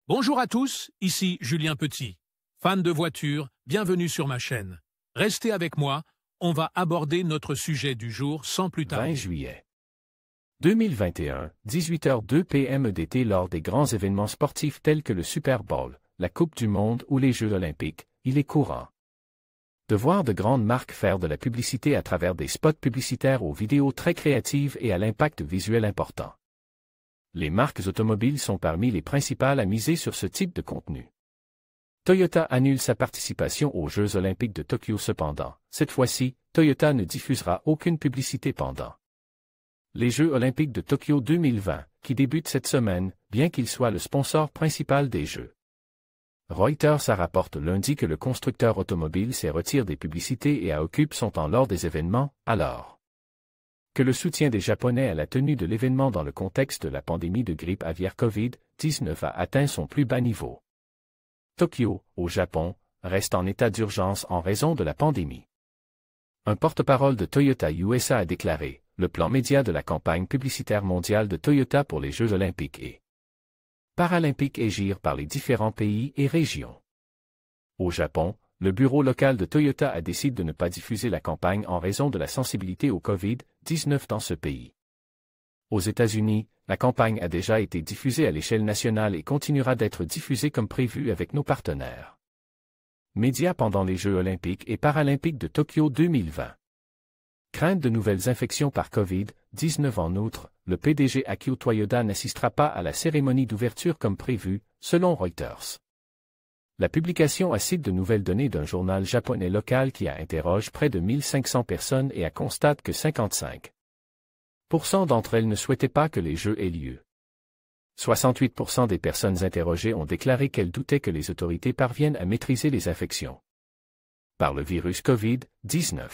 Bonjour à tous, ici Julien Petit. Fan de voitures, bienvenue sur ma chaîne. Restez avec moi, on va aborder notre sujet du jour sans plus tarder. 20 juillet 2021, 18h02 p.m. EDT lors des grands événements sportifs tels que le Super Bowl, la Coupe du Monde ou les Jeux Olympiques, il est courant de voir de grandes marques faire de la publicité à travers des spots publicitaires aux vidéos très créatives et à l'impact visuel important. Les marques automobiles sont parmi les principales à miser sur ce type de contenu. Toyota annule sa participation aux Jeux Olympiques de Tokyo cependant. Cette fois-ci, Toyota ne diffusera aucune publicité pendant les Jeux Olympiques de Tokyo 2020, qui débutent cette semaine, bien qu'il soit le sponsor principal des Jeux. Reuters a rapporté lundi que le constructeur automobile se retire des publicités et occupe son temps lors des événements, alors que le soutien des Japonais à la tenue de l'événement dans le contexte de la pandémie de grippe aviaire COVID-19 a atteint son plus bas niveau. Tokyo, au Japon, reste en état d'urgence en raison de la pandémie. Un porte-parole de Toyota USA a déclaré: le plan média de la campagne publicitaire mondiale de Toyota pour les Jeux Olympiques et Paralympiques agir par les différents pays et régions. Au Japon, le bureau local de Toyota a décidé de ne pas diffuser la campagne en raison de la sensibilité au COVID-19 dans ce pays. Aux États-Unis, la campagne a déjà été diffusée à l'échelle nationale et continuera d'être diffusée comme prévu avec nos partenaires médias pendant les Jeux Olympiques et Paralympiques de Tokyo 2020. Crainte de nouvelles infections par COVID-19 en outre, le PDG Akio Toyoda n'assistera pas à la cérémonie d'ouverture comme prévu, selon Reuters. La publication a cité de nouvelles données d'un journal japonais local qui a interrogé près de 1500 personnes et a constaté que 55% d'entre elles ne souhaitaient pas que les Jeux aient lieu. 68% des personnes interrogées ont déclaré qu'elles doutaient que les autorités parviennent à maîtriser les infections par le virus COVID-19.